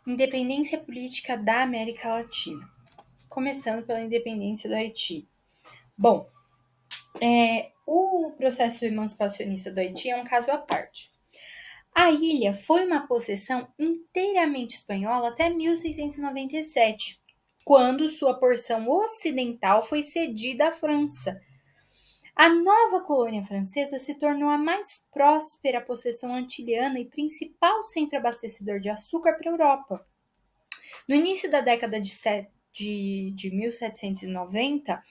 Independência política da América Latina. Começando pela independência do Haiti. Bom, o processo emancipacionista do Haiti é um caso à parte. A ilha foi uma possessão inteiramente espanhola até 1697, quando sua porção ocidental foi cedida à França. A nova colônia francesa se tornou a mais próspera possessão antiliana e principal centro abastecedor de açúcar para a Europa. No início da década de 1790,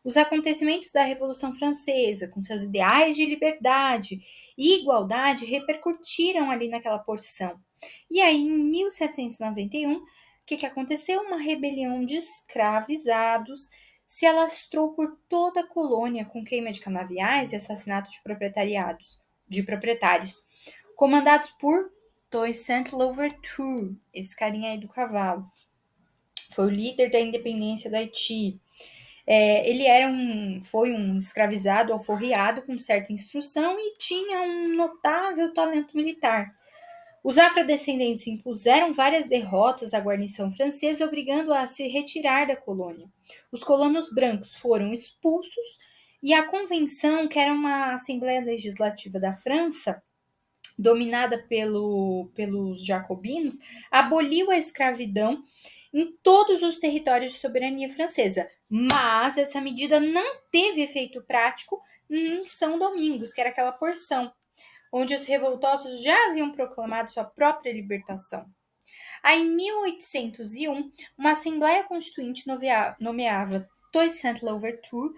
os acontecimentos da Revolução Francesa, com seus ideais de liberdade e igualdade, repercutiram ali naquela porção. E aí, em 1791, o que aconteceu? Uma rebelião de escravizados se alastrou por toda a colônia com queima de canaviais e assassinato de proprietários, comandados por Toussaint Louverture, esse carinha aí do cavalo. Foi o líder da independência do Haiti. Ele foi um escravizado alforriado com certa instrução e tinha um notável talento militar. Os afrodescendentes impuseram várias derrotas à guarnição francesa, obrigando-a a se retirar da colônia. Os colonos brancos foram expulsos e a convenção, que era uma assembleia legislativa da França, dominada pelos jacobinos, aboliu a escravidão em todos os territórios de soberania francesa. Mas essa medida não teve efeito prático em São Domingos, que era aquela porção onde os revoltosos já haviam proclamado sua própria libertação. Aí, em 1801, uma Assembleia Constituinte nomeava Toussaint Louverture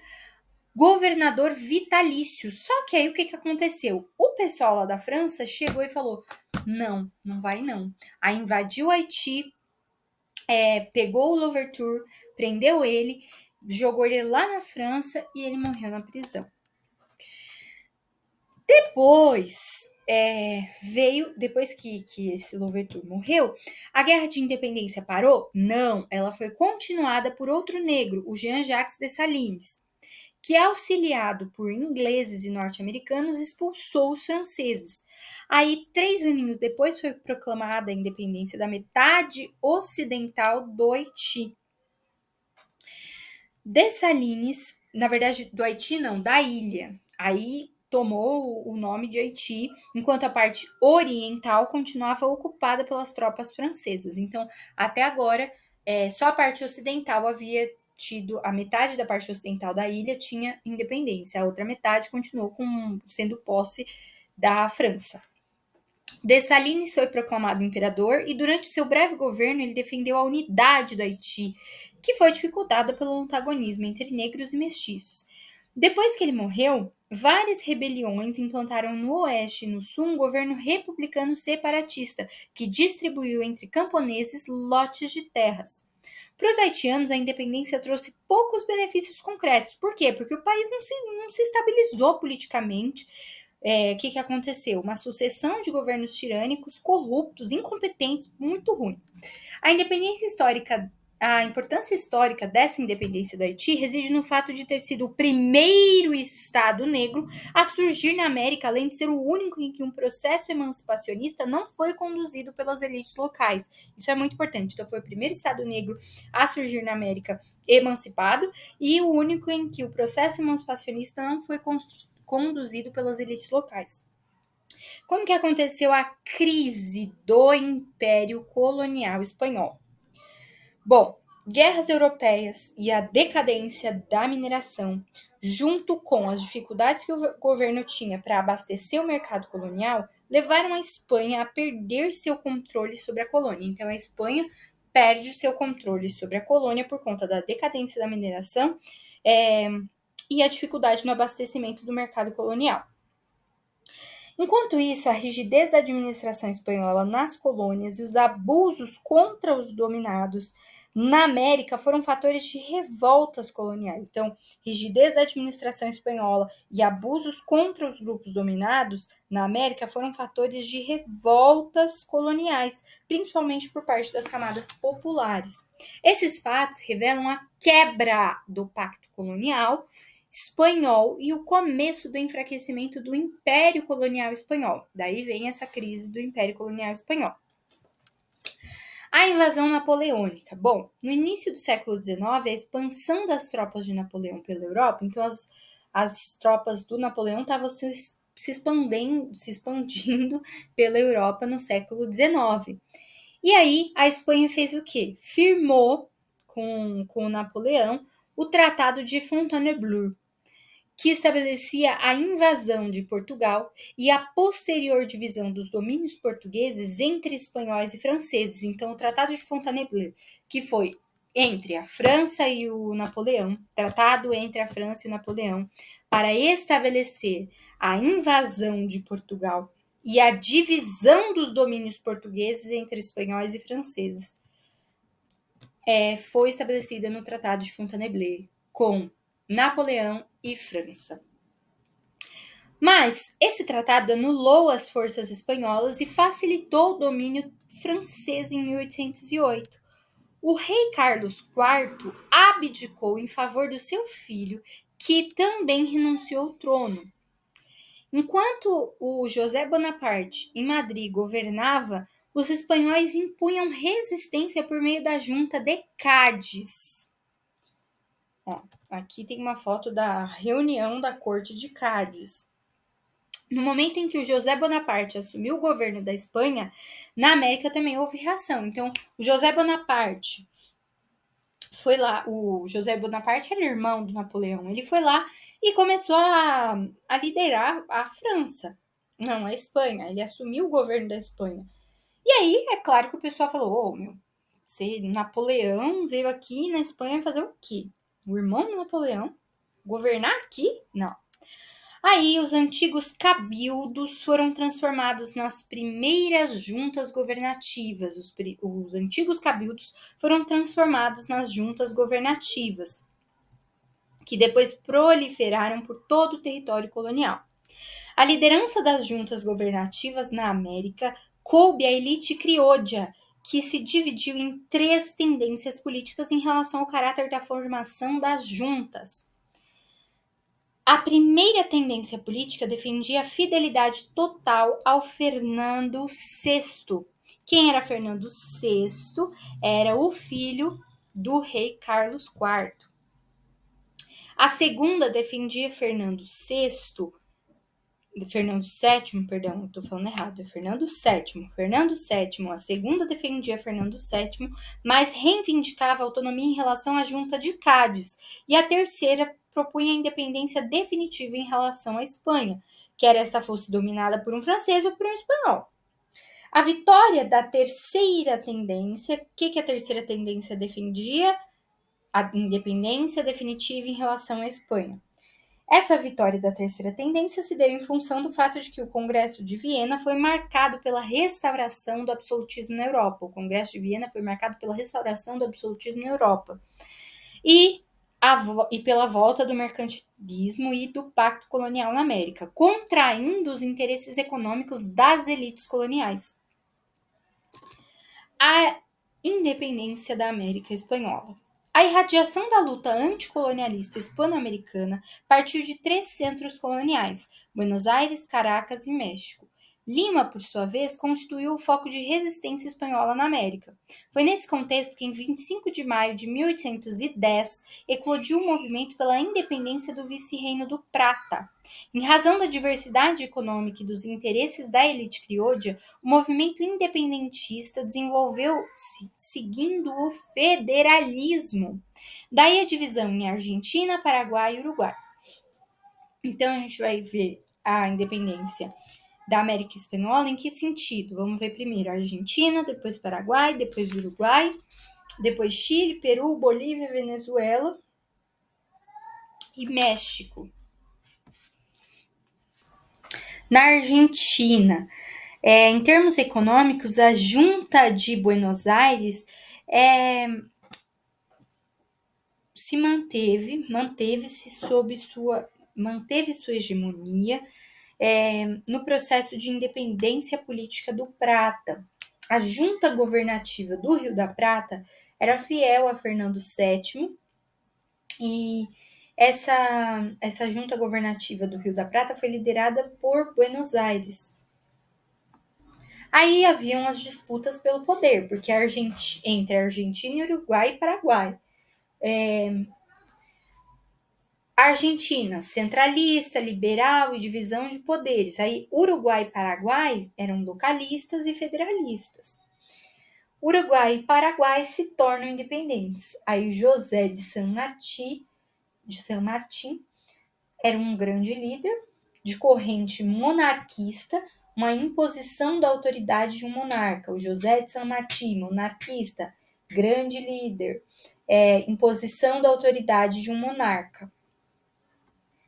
governador vitalício. Só que aí o que aconteceu? O pessoal lá da França chegou e falou: não, não vai não. Aí invadiu o Haiti, pegou o Louverture, prendeu ele, jogou ele lá na França e ele morreu na prisão. Depois que esse Louverture morreu, a Guerra de Independência parou? Não, ela foi continuada por outro negro, o Jean-Jacques Dessalines, que, auxiliado por ingleses e norte-americanos, expulsou os franceses. Aí, 3 aninhos depois, foi proclamada a independência da metade ocidental do Haiti. Dessalines, na verdade, do Haiti não, da ilha. Aí tomou o nome de Haiti, enquanto a parte oriental continuava ocupada pelas tropas francesas. Então, até agora, só a parte ocidental havia tido, a metade da parte ocidental da ilha tinha independência, a outra metade continuou sendo posse da França. Dessalines foi proclamado imperador e durante seu breve governo ele defendeu a unidade do Haiti, que foi dificultada pelo antagonismo entre negros e mestiços. Depois que ele morreu, várias rebeliões implantaram no oeste e no sul um governo republicano separatista, que distribuiu entre camponeses lotes de terras. Para os haitianos, a independência trouxe poucos benefícios concretos. Por quê? Porque o país não se estabilizou politicamente. O que aconteceu? Uma sucessão de governos tirânicos, corruptos, incompetentes, muito ruim. A independência histórica, a importância histórica dessa independência do Haiti reside no fato de ter sido o primeiro Estado negro a surgir na América, além de ser o único em que um processo emancipacionista não foi conduzido pelas elites locais. Isso é muito importante. Então, foi o primeiro Estado negro a surgir na América emancipado e o único em que o processo emancipacionista não foi conduzido pelas elites locais. Como que aconteceu a crise do Império Colonial Espanhol? Bom, guerras europeias e a decadência da mineração, junto com as dificuldades que o governo tinha para abastecer o mercado colonial, levaram a Espanha a perder seu controle sobre a colônia. Então, a Espanha perde o seu controle sobre a colônia por conta da decadência da mineração e a dificuldade no abastecimento do mercado colonial. Enquanto isso, a rigidez da administração espanhola nas colônias e os abusos contra os dominados na América foram fatores de revoltas coloniais. Então, rigidez da administração espanhola e abusos contra os grupos dominados na América foram fatores de revoltas coloniais, principalmente por parte das camadas populares. Esses fatos revelam a quebra do pacto colonial espanhol e o começo do enfraquecimento do Império Colonial Espanhol. Daí vem essa crise do Império Colonial Espanhol. A invasão napoleônica. Bom, no início do século XIX, a expansão das tropas de Napoleão pela Europa, então as tropas do Napoleão estavam se expandindo pela Europa no século XIX. E aí a Espanha fez o quê? Firmou com o Napoleão o Tratado de Fontainebleau, que estabelecia a invasão de Portugal e a posterior divisão dos domínios portugueses entre espanhóis e franceses. Então, o Tratado de Fontainebleau, que foi entre a França e o Napoleão, tratado entre a França e o Napoleão, para estabelecer a invasão de Portugal e a divisão dos domínios portugueses entre espanhóis e franceses, foi estabelecida no Tratado de Fontainebleau, com Napoleão e França. Mas esse tratado anulou as forças espanholas e facilitou o domínio francês em 1808. O rei Carlos IV abdicou em favor do seu filho, que também renunciou ao trono. Enquanto o José Bonaparte, em Madrid, governava, os espanhóis impunham resistência por meio da Junta de Cádiz. Ó, aqui tem uma foto da reunião da corte de Cádiz. No momento em que o José Bonaparte assumiu o governo da Espanha, na América também houve reação. Então, o José Bonaparte foi lá. O José Bonaparte era irmão do Napoleão. Ele foi lá e começou a liderar a França, não a Espanha. Ele assumiu o governo da Espanha. E aí, é claro que o pessoal falou: meu, Napoleão veio aqui na Espanha fazer o quê? O irmão do Napoleão? Governar aqui? Não. Aí, os antigos cabildos foram transformados nas primeiras juntas governativas. Os antigos cabildos foram transformados nas juntas governativas, que depois proliferaram por todo o território colonial. A liderança das juntas governativas na América coube à elite criolha, que se dividiu em 3 tendências políticas em relação ao caráter da formação das juntas. A primeira tendência política defendia a fidelidade total ao Fernando VI. Quem era Fernando VI? Era o filho do rei Carlos IV. A segunda defendia Fernando VII, perdão, estou falando errado, é Fernando VII. Fernando VII, a segunda defendia Fernando VII, mas reivindicava a autonomia em relação à Junta de Cádiz. E a terceira propunha a independência definitiva em relação à Espanha, quer esta fosse dominada por um francês ou por um espanhol. A vitória da terceira tendência, o que a terceira tendência defendia? A independência definitiva em relação à Espanha. Essa vitória da terceira tendência se deu em função do fato de que o Congresso de Viena foi marcado pela restauração do absolutismo na Europa. O Congresso de Viena foi marcado pela restauração do absolutismo na Europa. E pela volta do mercantilismo e do pacto colonial na América, contraindo os interesses econômicos das elites coloniais. A independência da América Espanhola. A irradiação da luta anticolonialista hispano-americana partiu de 3 centros coloniais: Buenos Aires, Caracas e México. Lima, por sua vez, constituiu o foco de resistência espanhola na América. Foi nesse contexto que, em 25 de maio de 1810, eclodiu o movimento pela independência do vice-reino do Prata. Em razão da diversidade econômica e dos interesses da elite criolha, o movimento independentista desenvolveu-se seguindo o federalismo. Daí a divisão em Argentina, Paraguai e Uruguai. Então, a gente vai ver a independência da América Espanhola em que sentido? Vamos ver primeiro Argentina, depois Paraguai, depois Uruguai, depois Chile, Peru, Bolívia, Venezuela e México. Na Argentina, em termos econômicos, a Junta de Buenos Aires se manteve sua hegemonia no processo de independência política do Prata. A junta governativa do Rio da Prata era fiel a Fernando VII e essa junta governativa do Rio da Prata foi liderada por Buenos Aires. Aí haviam as disputas pelo poder, porque entre Argentina, Uruguai e Paraguai. Argentina, centralista, liberal e divisão de poderes. Aí, Uruguai e Paraguai eram localistas e federalistas. Uruguai e Paraguai se tornam independentes. Aí, José de San Martín era um grande líder de corrente monarquista, uma imposição da autoridade de um monarca. O José de San Martín, monarquista, grande líder, imposição da autoridade de um monarca.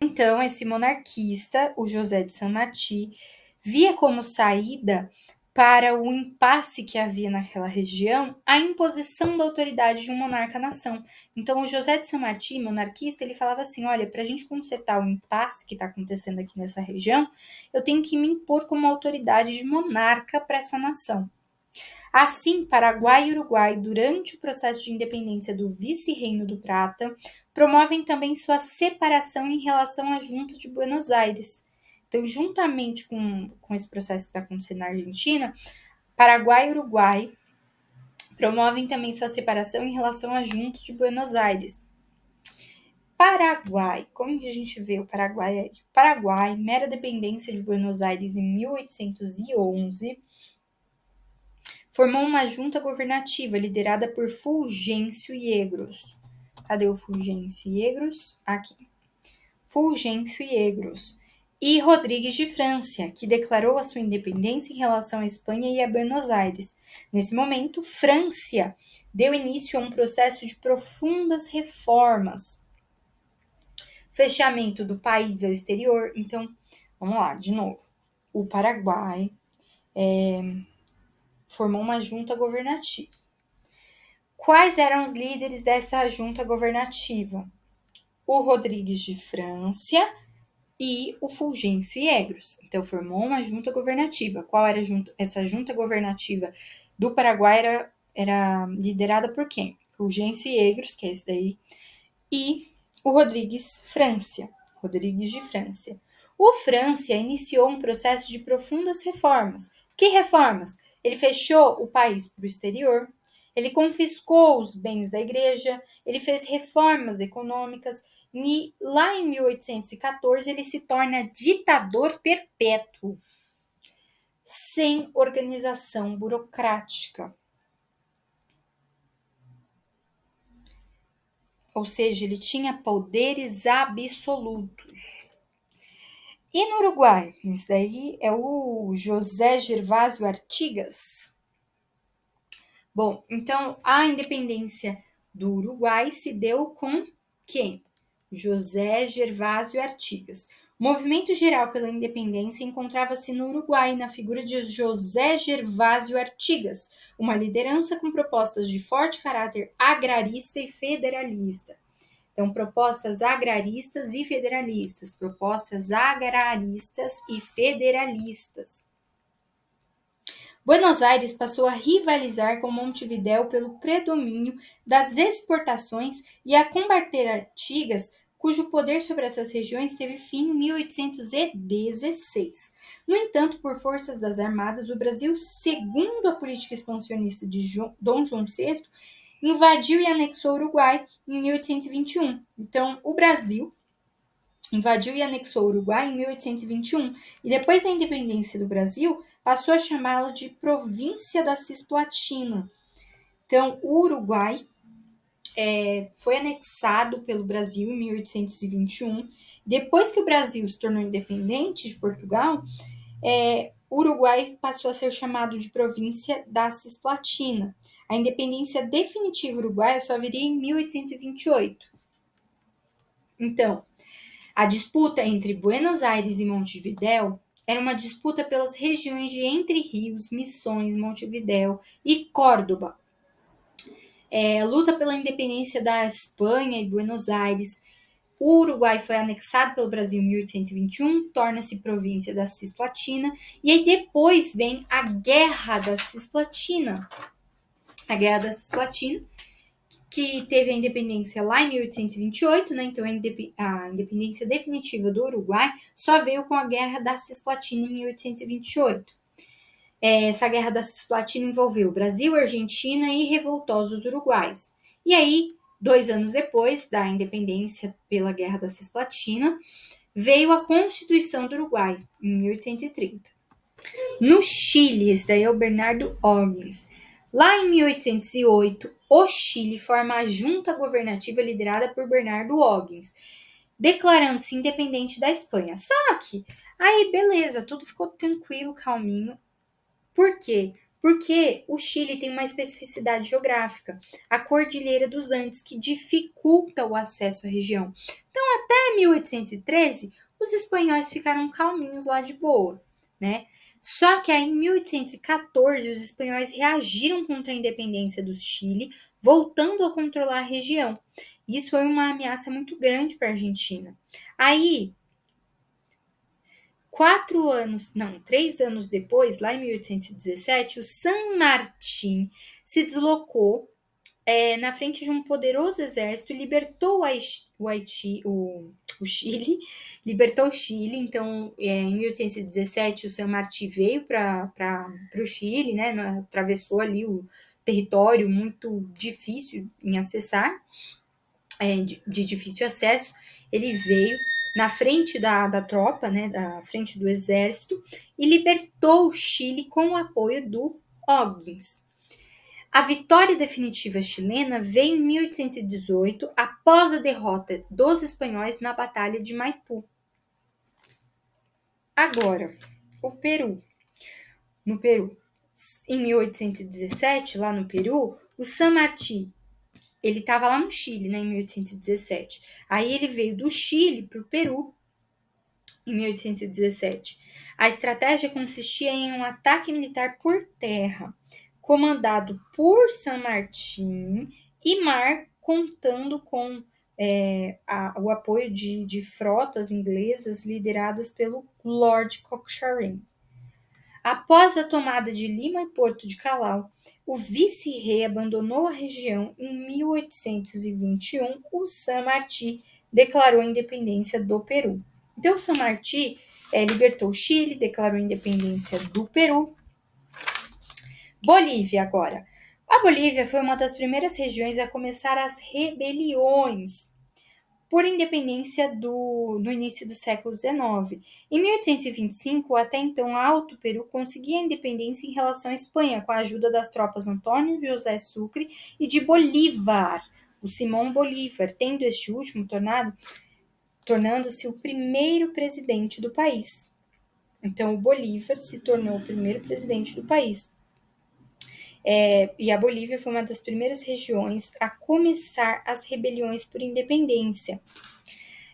Então, esse monarquista, o José de San Martín, via como saída para o impasse que havia naquela região a imposição da autoridade de um monarca-nação. Então, o José de San Martín, monarquista, ele falava assim, olha, para a gente consertar o impasse que está acontecendo aqui nessa região, eu tenho que me impor como autoridade de monarca para essa nação. Assim, Paraguai e Uruguai, durante o processo de independência do Vice-Reino do Prata, promovem também sua separação em relação à Junta de Buenos Aires. Então, juntamente com esse processo que está acontecendo na Argentina, Paraguai e Uruguai promovem também sua separação em relação à Junta de Buenos Aires. Paraguai, como que a gente vê o Paraguai aí? Paraguai, mera dependência de Buenos Aires em 1811, formou uma junta governativa liderada por Fulgêncio Yegros. Cadê o Fulgêncio Yegros? Aqui. Fulgêncio Yegros. E Rodrigues de França, que declarou a sua independência em relação à Espanha e a Buenos Aires. Nesse momento, França deu início a um processo de profundas reformas. Fechamento do país ao exterior. Então, vamos lá, de novo. O Paraguai formou uma junta governativa. Quais eram os líderes dessa junta governativa? O Rodrigues de França e o Fulgêncio Yegros. Então, formou uma junta governativa. Qual era essa junta governativa do Paraguai? Era liderada por quem? Fulgêncio Yegros, que é esse daí, e o Rodrigues de França. O França iniciou um processo de profundas reformas. Que reformas? Ele fechou o país para o exterior, ele confiscou os bens da igreja, ele fez reformas econômicas e lá em 1814 ele se torna ditador perpétuo, sem organização burocrática. Ou seja, ele tinha poderes absolutos. E no Uruguai? Esse daí é o José Gervásio Artigas. Bom, então a independência do Uruguai se deu com quem? José Gervásio Artigas. O movimento geral pela independência encontrava-se no Uruguai, na figura de José Gervásio Artigas, uma liderança com propostas de forte caráter agrarista e federalista. Então, propostas agraristas e federalistas, propostas agraristas e federalistas. Buenos Aires passou a rivalizar com Montevidéu pelo predomínio das exportações e a combater Artigas, cujo poder sobre essas regiões teve fim em 1816. No entanto, por forças das armadas, o Brasil, segundo a política expansionista de Dom João VI, invadiu e anexou o Uruguai em 1821. Então, o Brasil invadiu e anexou o Uruguai em 1821 e depois da independência do Brasil passou a chamá-lo de província da Cisplatina. Então, o Uruguai foi anexado pelo Brasil em 1821. Depois que o Brasil se tornou independente de Portugal, o Uruguai passou a ser chamado de província da Cisplatina. A independência definitiva uruguaia só viria em 1828. Então, a disputa entre Buenos Aires e Montevidéu era uma disputa pelas regiões de Entre Rios, Missões, Montevidéu e Córdoba. Luta pela independência da Espanha e Buenos Aires. O Uruguai foi anexado pelo Brasil em 1821, torna-se província da Cisplatina, e aí depois vem a Guerra da Cisplatina. A Guerra da Cisplatina, que teve a independência lá em 1828, né? Então a independência definitiva do Uruguai só veio com a Guerra da Cisplatina em 1828. Essa guerra da Cisplatina envolveu Brasil, Argentina e revoltosos uruguaios. E aí, 2 anos depois da independência pela guerra da Cisplatina, veio a Constituição do Uruguai, em 1830. No Chile, esse daí é o Bernardo O'Higgins. Lá em 1808, o Chile forma a junta governativa liderada por Bernardo O'Higgins, declarando-se independente da Espanha. Só que, aí beleza, tudo ficou tranquilo, calminho. Por quê? Porque o Chile tem uma especificidade geográfica, a Cordilheira dos Andes, que dificulta o acesso à região. Então, até 1813, os espanhóis ficaram calminhos lá de boa, né? Só que aí, em 1814, os espanhóis reagiram contra a independência do Chile, voltando a controlar a região. Isso foi uma ameaça muito grande para a Argentina. Aí, 3 anos depois, lá em 1817, o San Martín se deslocou na frente de um poderoso exército e libertou o Chile, libertou o Chile. Então, em 1817, o San Martín veio para o Chile, né, atravessou ali o território muito difícil em acessar, de difícil acesso. Ele veio na frente da tropa, né, da frente do exército, e libertou o Chile com o apoio do O'Higgins. A vitória definitiva chilena veio em 1818, após a derrota dos espanhóis na Batalha de Maipú. Agora, o Peru. No Peru, em 1817, lá no Peru, o San Martín, ele estava lá no Chile, né, em 1817. Aí ele veio do Chile para o Peru em 1817. A estratégia consistia em um ataque militar por terra, comandado por San Martín e mar, contando com o apoio de frotas inglesas lideradas pelo Lord Cochrane. Após a tomada de Lima e Porto de Callao, o vice-rei abandonou a região. Em 1821, o San Martín declarou a independência do Peru. Então, o San Martín libertou o Chile, declarou a independência do Peru. Bolívia agora. A Bolívia foi uma das primeiras regiões a começar as rebeliões por independência no início do século XIX. Em 1825, até então Alto Peru conseguia a independência em relação à Espanha, com a ajuda das tropas Antônio José Sucre e de Bolívar, o Simão Bolívar, tendo este último tornando-se o primeiro presidente do país. Então, o Bolívar se tornou o primeiro presidente do país. E a Bolívia foi uma das primeiras regiões a começar as rebeliões por independência.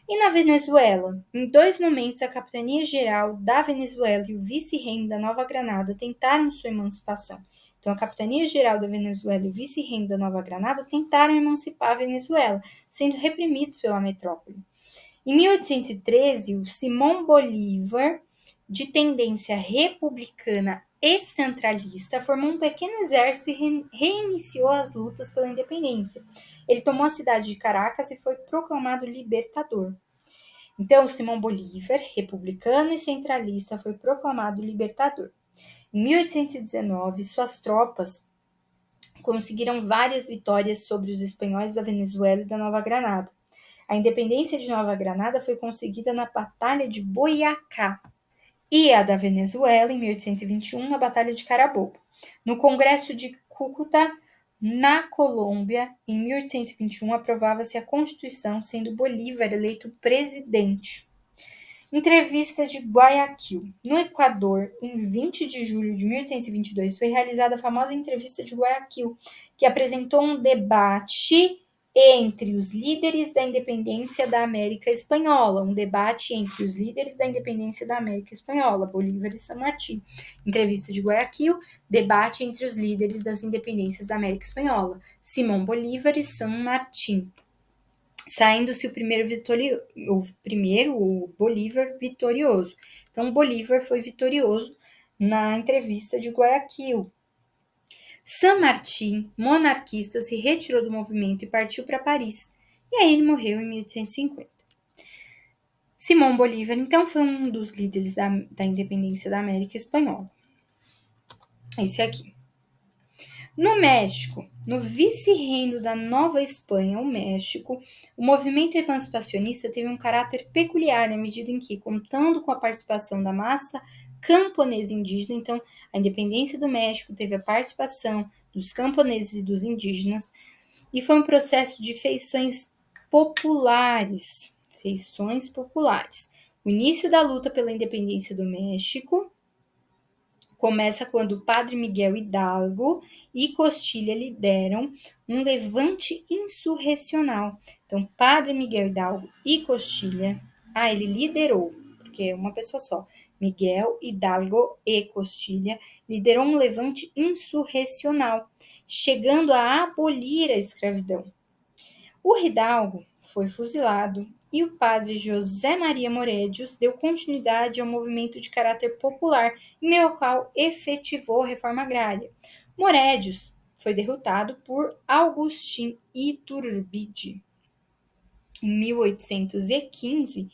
E na Venezuela? Em 2 momentos, a Capitania-Geral da Venezuela e o Vice-Reino da Nova Granada tentaram sua emancipação. Então, a Capitania-Geral da Venezuela e o Vice-Reino da Nova Granada tentaram emancipar a Venezuela, sendo reprimidos pela metrópole. Em 1813, o Simão Bolívar, de tendência republicana e centralista, formou um pequeno exército e reiniciou as lutas pela independência. Ele tomou a cidade de Caracas e foi proclamado libertador. Então, Simão Bolívar, republicano e centralista, foi proclamado libertador. Em 1819, suas tropas conseguiram várias vitórias sobre os espanhóis da Venezuela e da Nova Granada. A independência de Nova Granada foi conseguida na Batalha de Boyacá e a da Venezuela, em 1821, na Batalha de Carabobo. No Congresso de Cúcuta, na Colômbia, em 1821, aprovava-se a Constituição, sendo Bolívar eleito presidente. Entrevista de Guayaquil. No Equador, em 20 de julho de 1822, foi realizada a famosa Entrevista de Guayaquil, que apresentou um debate entre os líderes da independência da América Espanhola, Bolívar e San Martín. Entrevista de Guayaquil, debate entre os líderes das independências da América Espanhola, Simão Bolívar e San Martín. Saindo-se o Bolívar vitorioso. Então, Bolívar foi vitorioso na entrevista de Guayaquil. San Martín, monarquista, se retirou do movimento e partiu para Paris. E aí ele morreu em 1850. Simão Bolívar, então, foi um dos líderes da independência da América Espanhola. esse aqui. No México, no vice-reino da Nova Espanha, o México, o movimento emancipacionista teve um caráter peculiar na medida em que, contando com a participação da massa camponesa indígena, então a independência do México teve a participação dos camponeses e dos indígenas, e foi um processo de feições populares. Feições populares. O início da luta pela independência do México começa quando o padre Miguel Hidalgo e Costilha lideram um levante insurrecional. Então, padre Miguel Hidalgo e Costilha, ele liderou, porque é uma pessoa só. Miguel Hidalgo e Costilha liderou um levante insurrecional, chegando a abolir a escravidão. O Hidalgo foi fuzilado e o padre José Maria Morédios deu continuidade ao movimento de caráter popular, em meio ao qual efetivou a reforma agrária. Morédios foi derrotado por Agustín Iturbide. Em 1815,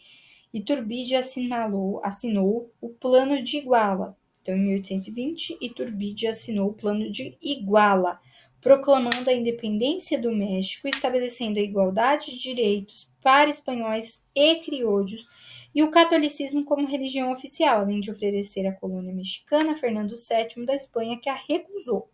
Iturbide assinou o Plano de Iguala. Então, em 1820, Iturbide assinou o Plano de Iguala, proclamando a independência do México, estabelecendo a igualdade de direitos para espanhóis e criolhos e o catolicismo como religião oficial, além de oferecer à colônia mexicana Fernando VII da Espanha, que a recusou.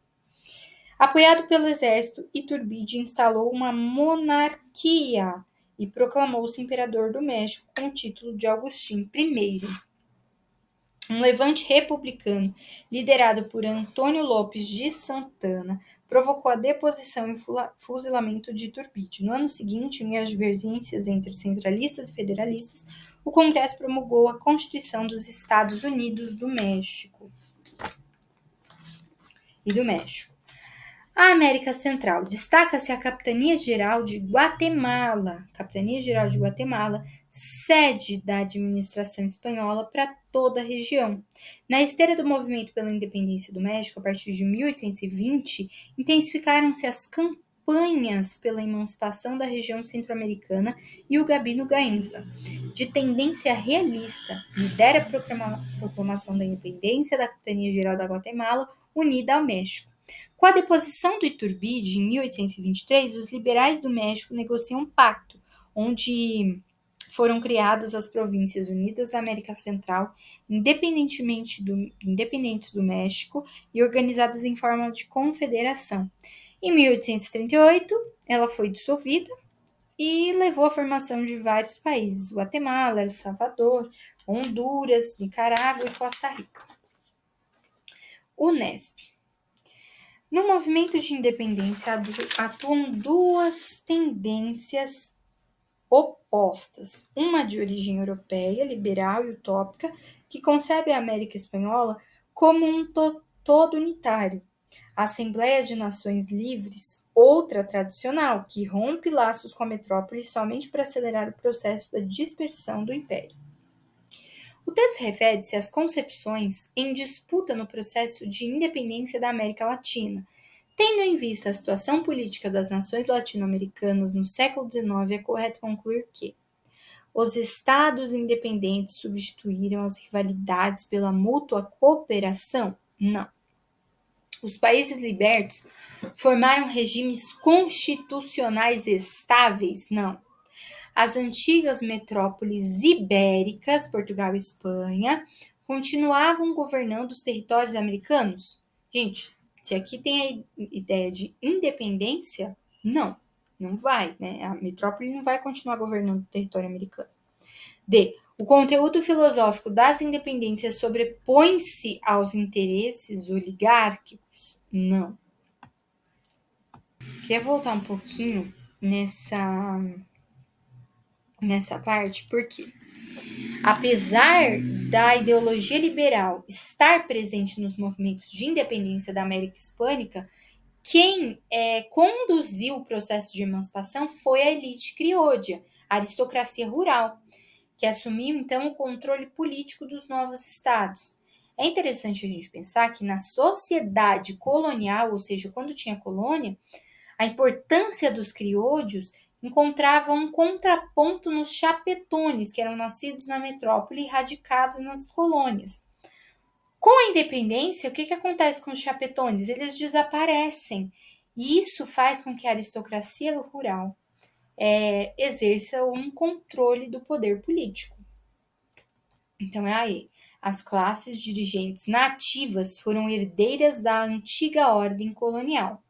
Apoiado pelo exército, Iturbide instalou uma monarquia e proclamou-se imperador do México com o título de Agustín I. Um levante republicano, liderado por Antônio Lopes de Santana, provocou a deposição e fuzilamento de Iturbide. No ano seguinte, em divergências entre centralistas e federalistas, o Congresso promulgou a Constituição dos Estados Unidos do México e do México. A América Central. Destaca-se a Capitania Geral de Guatemala. Capitania Geral de Guatemala, sede da administração espanhola para toda a região. Na esteira do movimento pela independência do México, a partir de 1820, intensificaram-se as campanhas pela emancipação da região centro-americana e o Gabino Gainza, de tendência realista, lidera a proclamação da independência da Capitania Geral da Guatemala, unida ao México. Com a deposição do Iturbide, em 1823, os liberais do México negociam um pacto, onde foram criadas as Províncias Unidas da América Central, independentes do México e organizadas em forma de confederação. Em 1838, ela foi dissolvida e levou à formação de vários países: Guatemala, El Salvador, Honduras, Nicarágua e Costa Rica. Unesp. No movimento de independência atuam duas tendências opostas, uma de origem europeia, liberal e utópica, que concebe a América Espanhola como um todo unitário, a Assembleia de Nações Livres, outra tradicional, que rompe laços com a metrópole somente para acelerar o processo da dispersão do império. O texto refere-se às concepções em disputa no processo de independência da América Latina. Tendo em vista a situação política das nações latino-americanas no século XIX, é correto concluir que os estados independentes substituíram as rivalidades pela mútua cooperação? Não. Os países libertos formaram regimes constitucionais estáveis? Não. As antigas metrópoles ibéricas, Portugal e Espanha, continuavam governando os territórios americanos? Gente, se aqui tem a ideia de independência, não vai, né? A metrópole não vai continuar governando o território americano. D. O conteúdo filosófico das independências sobrepõe-se aos interesses oligárquicos? Não. Queria voltar um pouquinho nessa parte, porque apesar da ideologia liberal estar presente nos movimentos de independência da América Hispânica, quem conduziu o processo de emancipação foi a elite criolha, a aristocracia rural, que assumiu então o controle político dos novos estados. É interessante a gente pensar que na sociedade colonial, ou seja, quando tinha colônia, a importância dos criolhos encontrava um contraponto nos chapetones, que eram nascidos na metrópole e radicados nas colônias. Com a independência, o que acontece com os chapetones? Eles desaparecem. E isso faz com que a aristocracia rural exerça um controle do poder político. Então é aí. As classes dirigentes nativas foram herdeiras da antiga ordem colonial.